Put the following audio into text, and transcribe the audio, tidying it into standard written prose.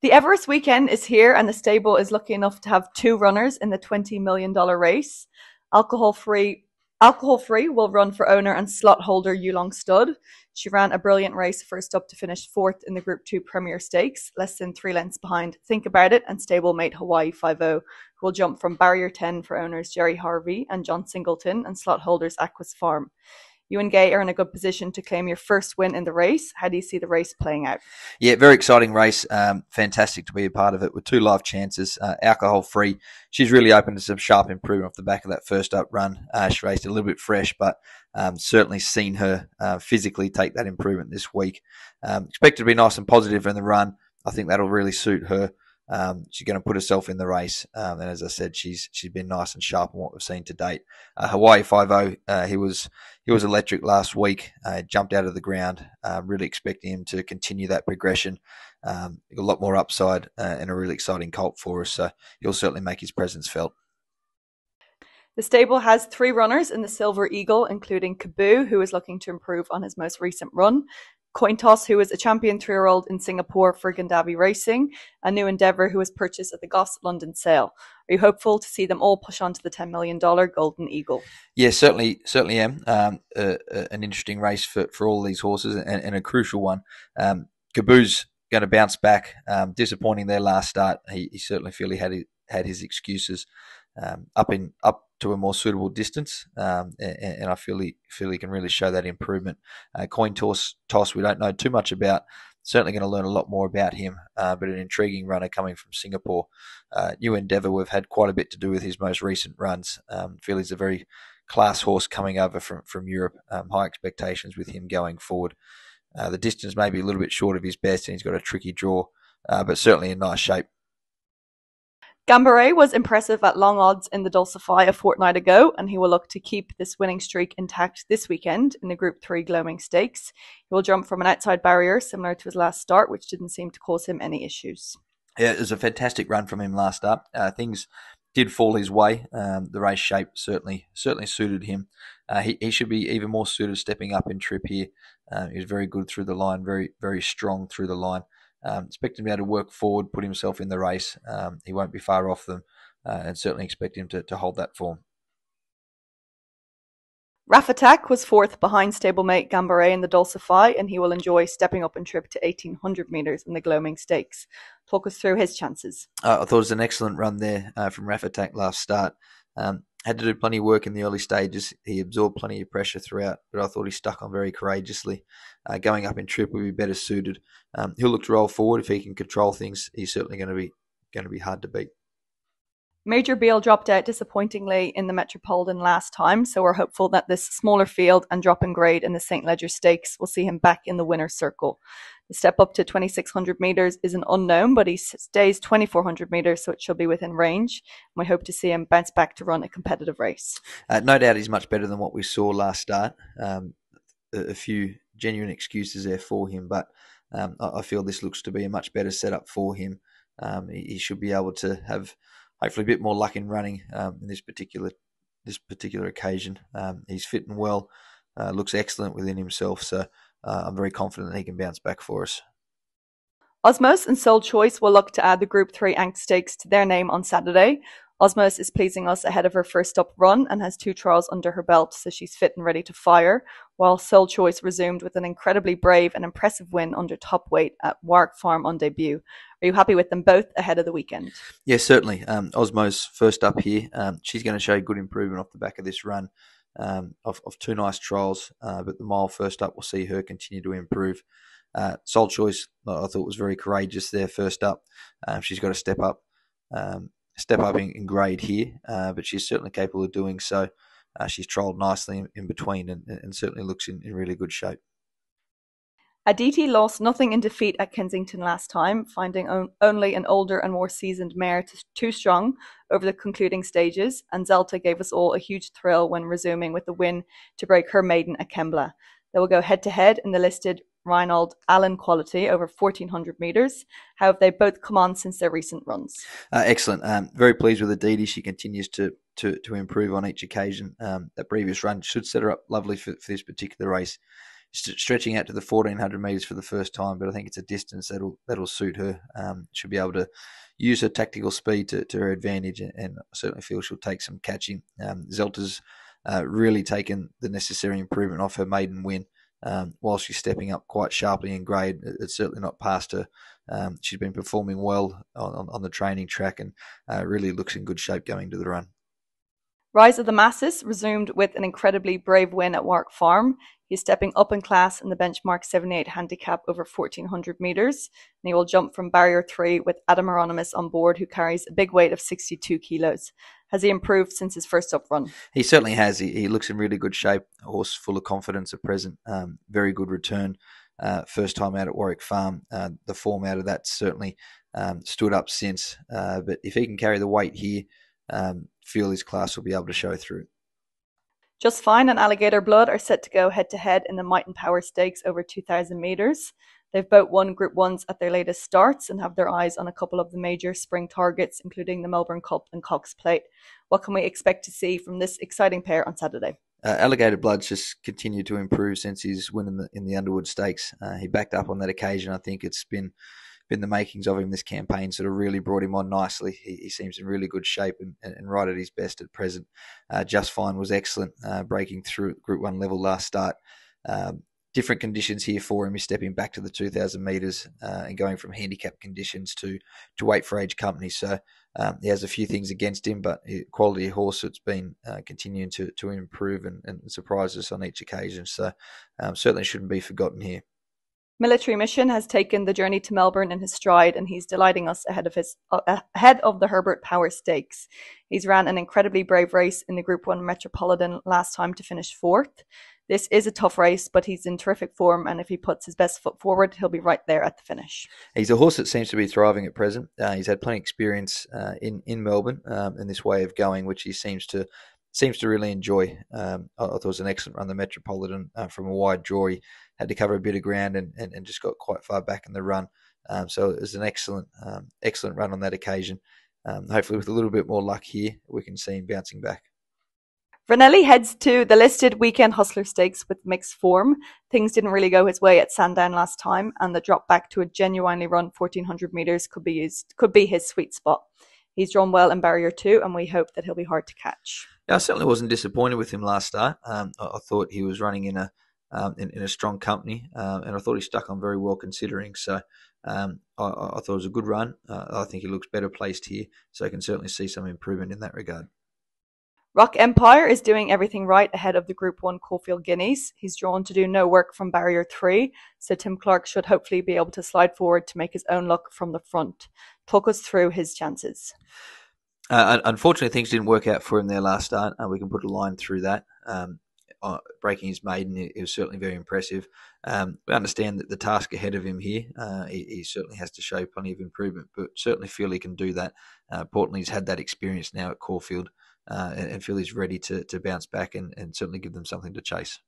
The Everest weekend is here, and the stable is lucky enough to have two runners in the $20 million race. Alcohol free will run for owner and slot holder Yulong Stud. She ran a brilliant race, first up to finish fourth in the Group 2 Premier Stakes, less than 3 lengths behind Think About It and stablemate Hawaii 5-0, who will jump from barrier 10 for owners Jerry Harvey and John Singleton and slot holders Aquas Farm. You and Gai are in a good position to claim your first win in the race. How do you see the race playing out? Yeah, very exciting race. Fantastic to be a part of it with 2 live chances. Alcohol free. She's really open to some sharp improvement off the back of that first up run. She raced a little bit fresh, but certainly seen her physically take that improvement this week. Expected to be nice and positive in the run. I think that'll really suit her. She's going to put herself in the race, and as I said, she's been nice and sharp in what we've seen to date. Hawaii 5-0, he was electric last week. Jumped out of the ground. Really expecting him to continue that progression. A lot more upside and a really exciting colt for us. So he'll certainly make his presence felt. The stable has 3 runners in the Silver Eagle, including Kaboo, who is looking to improve on his most recent run. Coin Toss, who is a champion 3-year-old in Singapore for Gandavi Racing, and New Endeavour, who was purchased at the Goss London sale. Are you hopeful to see them all push on to the $10 million Golden Eagle? Yeah, certainly am. An interesting race for all these horses and a crucial one. Kaboo's going to bounce back. Disappointing their last start. He certainly feel he had his excuses. Up to a more suitable distance, and I feel he can really show that improvement. Coin toss, we don't know too much about. Certainly going to learn a lot more about him, but an intriguing runner coming from Singapore. New Endeavour, we've had quite a bit to do with his most recent runs. Feel he's a very class horse coming over from Europe. High expectations with him going forward. The distance may be a little bit short of his best, and he's got a tricky draw, but certainly in nice shape. Gambaret was impressive at long odds in the Dulcify a fortnight ago, and he will look to keep this winning streak intact this weekend in the Group 3 Gloaming Stakes. He will jump from an outside barrier, similar to his last start, which didn't seem to cause him any issues. Yeah, it was a fantastic run from him last up. Things did fall his way. The race shape certainly suited him. He should be even more suited stepping up in trip here. He was very good through the line, very, very strong through the line. Expect him to be able to work forward, put himself in the race. He won't be far off them, and certainly expect him to hold that form. Rafatak was 4th behind stablemate Gambaret in the Dulcify, and he will enjoy stepping up in trip to 1800 metres in the Gloaming Stakes. Talk us through his chances. I thought it was an excellent run there from Rafatak last start. Had to do plenty of work in the early stages. He absorbed plenty of pressure throughout, but I thought he stuck on very courageously. Going up in trip will be better suited. He'll look to roll forward if he can control things. He's certainly going to be hard to beat. Major Beale dropped out disappointingly in the Metropolitan last time, so we're hopeful that this smaller field and drop in grade in the St. Leger Stakes will see him back in the winner's circle. The step up to 2,600 metres is an unknown, but he stays 2,400 metres, so it should be within range. And we hope to see him bounce back to run a competitive race. No doubt he's much better than what we saw last start. A few genuine excuses there for him, but I feel this looks to be a much better setup for him. He should be able to have hopefully a bit more luck in running in this particular occasion. He's fit and well, looks excellent within himself, so I'm very confident that he can bounce back for us. Osmos and Soul Choice will look to add the Group 3 Ank Stakes to their name on Saturday. Osmos is pleasing us ahead of her first up run and has 2 trials under her belt, so she's fit and ready to fire, while Soul Choice resumed with an incredibly brave and impressive win under top weight at Warwick Farm on debut. Are you happy with them both ahead of the weekend? Yeah, certainly. Osmos first up here. She's going to show good improvement off the back of this run of 2 nice trials, but the mile first up will see her continue to improve. Soul Choice, I thought, was very courageous there first up. She's got to step up in grade here, but she's certainly capable of doing so. She's trialled nicely in between and certainly looks in really good shape. Aditi lost nothing in defeat at Kensington last time, finding only an older and more seasoned mare too strong over the concluding stages, and Zelta gave us all a huge thrill when resuming with the win to break her maiden at Kembla. They will go head-to-head in the listed Reinald Allen quality over 1,400 metres. How have they both come on since their recent runs? Excellent. Very pleased with Aditi. She continues to improve on each occasion. That previous run should set her up lovely for this particular race. stretching out to the 1400 metres for the first time, but I think it's a distance that'll suit her. She'll be able to use her tactical speed to her advantage, and I certainly feel she'll take some catching. Zelta's really taken the necessary improvement off her maiden win. While she's stepping up quite sharply in grade, it's certainly not past her. She's been performing well on the training track, and really looks in good shape going to the run. Rise of the Masses resumed with an incredibly brave win at Warwick Farm. He's stepping up in class in the benchmark 78 handicap over 1400 metres, and he will jump from barrier 3 with Adam Hieronymus on board, who carries a big weight of 62 kilos. Has he improved since his first up run? He certainly has. He looks in really good shape. A horse full of confidence at present. Very good return. First time out at Warwick Farm. The form out of that certainly stood up since. But if he can carry the weight here, feel his class will be able to show through. Just Fine and Alligator Blood are set to go head-to-head in the Might and Power Stakes over 2,000 metres. They've both won Group 1s at their latest starts and have their eyes on a couple of the major spring targets, including the Melbourne Cup and Cox Plate. What can we expect to see from this exciting pair on Saturday? Alligator Blood's just continued to improve since his win in the Underwood Stakes. He backed up on that occasion. I think it's been the makings of him this campaign, sort of really brought him on nicely. He seems in really good shape and right at his best at present. Just Fine was excellent, breaking through at Group 1 level last start. Different conditions here for him. He's stepping back to the 2,000 metres and going from handicap conditions to weight for age company. So he has a few things against him, but quality horse that's been continuing to improve and surprise us on each occasion. So certainly shouldn't be forgotten here. Military Mission has taken the journey to Melbourne in his stride, and he's delighting us ahead of the Herbert Power Stakes. He's ran an incredibly brave race in the Group 1 Metropolitan last time to finish 4th. This is a tough race, but he's in terrific form, and if he puts his best foot forward, he'll be right there at the finish. He's a horse that seems to be thriving at present. He's had plenty of experience in Melbourne in this way of going, which he seems to really enjoy. I thought it was an excellent run, the Metropolitan, from a wide draw. He had to cover a bit of ground and just got quite far back in the run. So it was an excellent run on that occasion. Hopefully with a little bit more luck here, we can see him bouncing back. Vernelli heads to the listed Weekend Hustler Stakes with mixed form. Things didn't really go his way at Sandown last time, and the drop back to a genuinely run 1400 metres could be his sweet spot. He's drawn well in barrier 2, and we hope that he'll be hard to catch. Yeah, I certainly wasn't disappointed with him last start. I thought he was running in a strong company, and I thought he stuck on very well considering. So I thought it was a good run. I think he looks better placed here, so I can certainly see some improvement in that regard. Rock Empire is doing everything right ahead of the Group 1 Caulfield Guineas. He's drawn to do no work from barrier 3, so Tim Clark should hopefully be able to slide forward to make his own luck from the front. Talk us through his chances. Unfortunately, things didn't work out for him there last start, and we can put a line through that. Breaking his maiden, it was certainly very impressive. We understand that the task ahead of him here, he certainly has to show plenty of improvement, but certainly feel he can do that. Importantly, he's had that experience now at Caulfield, and feel he's ready to bounce back and certainly give them something to chase.